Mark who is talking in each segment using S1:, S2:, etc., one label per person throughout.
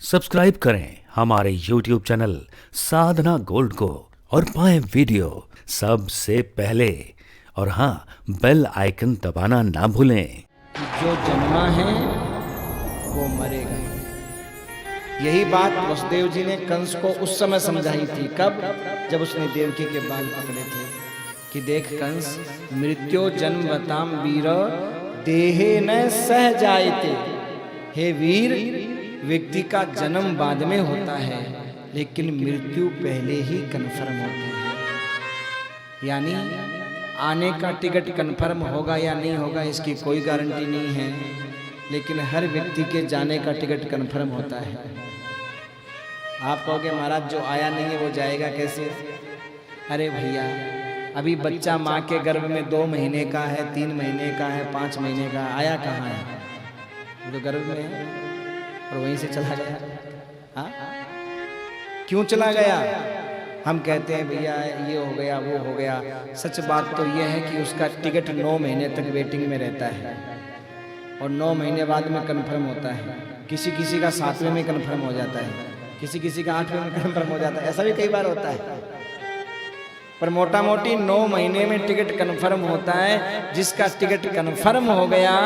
S1: Subscribe करें हमारे YouTube channel साधना gold को और पाएं वीडियो सबसे पहले। और हाँ, बेल आइकन दबाना ना भूलें।
S2: जो जन्मा है वो मरेगा। यही बात वसुदेव जी ने कंस को उस समय समझाई थी। कब? जब उसने देवकी के बाल पकड़े थे कि देख कंस, मृत्यो जन्मताम वीर देहे न सह जायते। हे वीर, व्यक्ति का जन्म बाद में होता है लेकिन मृत्यु पहले ही कन्फर्म होती है। यानी आने का टिकट कन्फर्म होगा या नहीं होगा इसकी कोई गारंटी नहीं है, लेकिन हर व्यक्ति के जाने का टिकट कन्फर्म होता है। आप कहोगे महाराज जो आया नहीं है वो जाएगा कैसे? अरे भैया, अभी बच्चा माँ के गर्भ में 2 महीने का है, 3 महीने का है, 5 महीने का, आया कहाँ है? वो तो गर्भ में है और वहीं से चला गया। हाँ, क्यों चला गया? हम कहते हैं भैया ये हो गया वो हो गया। सच बात तो ये है कि उसका टिकट 9 महीने तक वेटिंग में रहता है और 9 महीने बाद में कंफर्म होता है। किसी किसी का 7वें में कंफर्म हो जाता है, किसी किसी का 8वें में कंफर्म हो जाता है। ऐसा भी कई बार होता है, पर मोटा मोटी 9 महीने में टिकट कंफर्म होता है। जिसका टिकट कंफर्म हो गया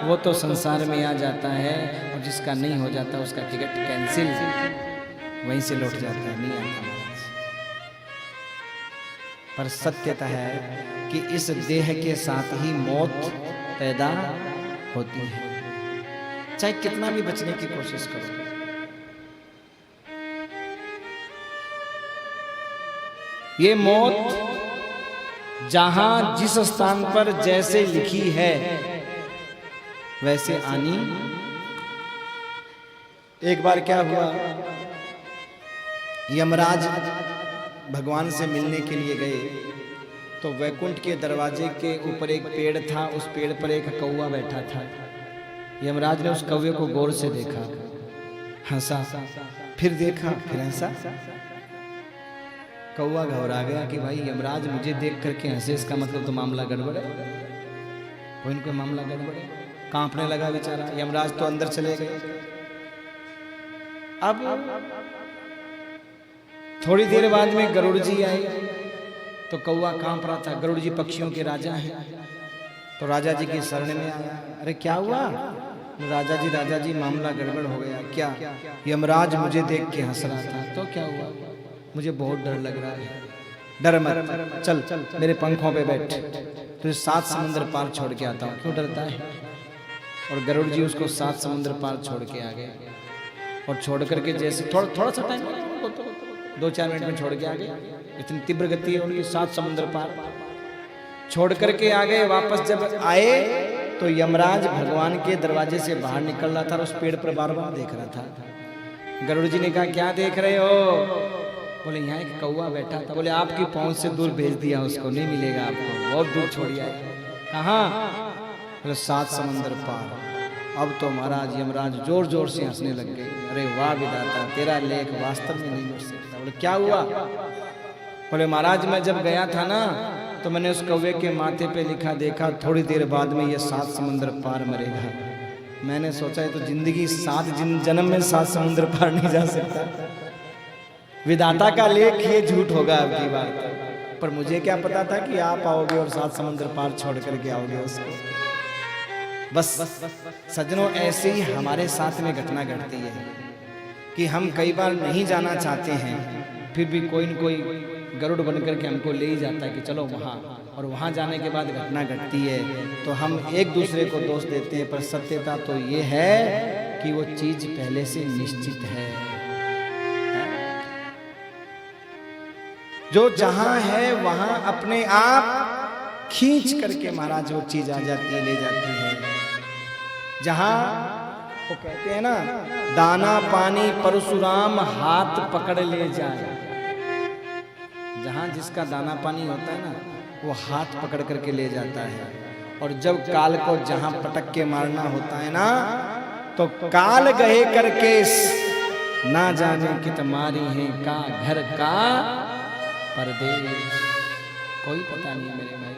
S2: वो तो संसार में आ जाता है, और जिसका नहीं हो जाता उसका टिकट कैंसिल, वहीं से लौट जाता है, नहीं आता। पर सत्यता है कि इस देह के साथ ही मौत पैदा होती है, चाहे कितना भी बचने की कोशिश करो। ये मौत जहां जिस स्थान पर जैसे लिखी है वैसे आनी। एक बार क्या हुआ, यमराज भगवान से मिलने के लिए गए तो वैकुंठ के दरवाजे के ऊपर एक पेड़ था, उस पेड़ पर एक कौवा बैठा था। यमराज ने उस कौवे को गौर से देखा, हंसा, फिर देखा, फिर हंसा। कौवा घबरा गया कि भाई यमराज मुझे देख करके हंसे, इसका मतलब तो मामला गड़बड़ है, कोई इनको मामला गड़बड़ है। कांपने लगा बेचारा। यमराज तो अंदर चले गए। अब थोड़ी देर बाद में गरुड़ जी आए तो कौवा कांप रहा था। गरुड़ जी पक्षियों के राजा हैं, तो राजा जी की शरण में आया। अरे क्या हुआ? राजा जी मामला गड़बड़ हो गया। क्या? यमराज मुझे देख के हंस रहा था। तो क्या हुआ? मुझे बहुत डर लग रहा है। डर मत, चल मेरे पंखों पे बैठ, तुझे 7 समुद्र पार छोड़ के आता हूँ। क्यों डरता है? और गरुड़ जी उसको 7 समुद्र पार छोड़ के आ गए, और छोड़ करके जैसे थोड़ा सा टाइम, 2-4 मिनट में छोड़ के आ गए। इतनी तीव्र गति है उनकी, 7 समुद्र पार छोड़ करके आ गए। वापस जब आए तो यमराज भगवान के दरवाजे से बाहर निकल रहा था और उस पेड़ पर बार बार देख रहा था। गरुड़ जी ने कहा क्या देख रहे हो? बोले यहाँ एक कौवा बैठा था। बोले आपकी पहुंच से दूर भेज दिया उसको, नहीं मिलेगा आपको, बहुत दूर छोड़िए। कहाँ? बोले 7 समुद्र पार। अब तो महाराज यमराज जोर जोर से हंसने लग गए। अरे वाह विधाता, तेरा लेख वास्तव में नहीं मिट सकता। बोले क्या हुआ? बोले महाराज मैं जब गया था ना तो मैंने उस कौवे के माथे पे लिखा देखा, थोड़ी देर बाद में ये 7 समुद्र पार मरेगा। मैंने सोचा है तो जिंदगी 7 जन्म में 7 समुद्र पार नहीं जा सकता। विधाता का लेख ये झूठ होगा आपकी बात, पर मुझे क्या पता था कि आप आओगे और 7 समुद्र पार छोड़ करके आओगे उसको। बस सज्जनों, ऐसे ही हमारे साथ में घटना घटती है कि हम कई बार नहीं जाना चाहते हैं, फिर भी कोई न कोई गरुड़ बन करके हमको ले ही जाता है कि चलो वहाँ, और वहाँ जाने के बाद घटना घटती है तो हम एक दूसरे को दोष देते हैं। पर सत्यता तो ये है कि वो चीज पहले से निश्चित है। जो जहां है वहां अपने आप खींच करके महाराज वो चीज आ जाती है, ले जाती है। जहां वो कहते हैं ना, दाना पानी परशुराम हाथ पकड़ ले जाए। जहां जिसका दाना पानी होता है ना, वो हाथ पकड़ करके ले जाता है। और जब काल को जहां पटक के मारना होता है ना, तो काल गए करके ना जाने कित मारी है का घर का परदेश। कोई पता नहीं मेरे भाई।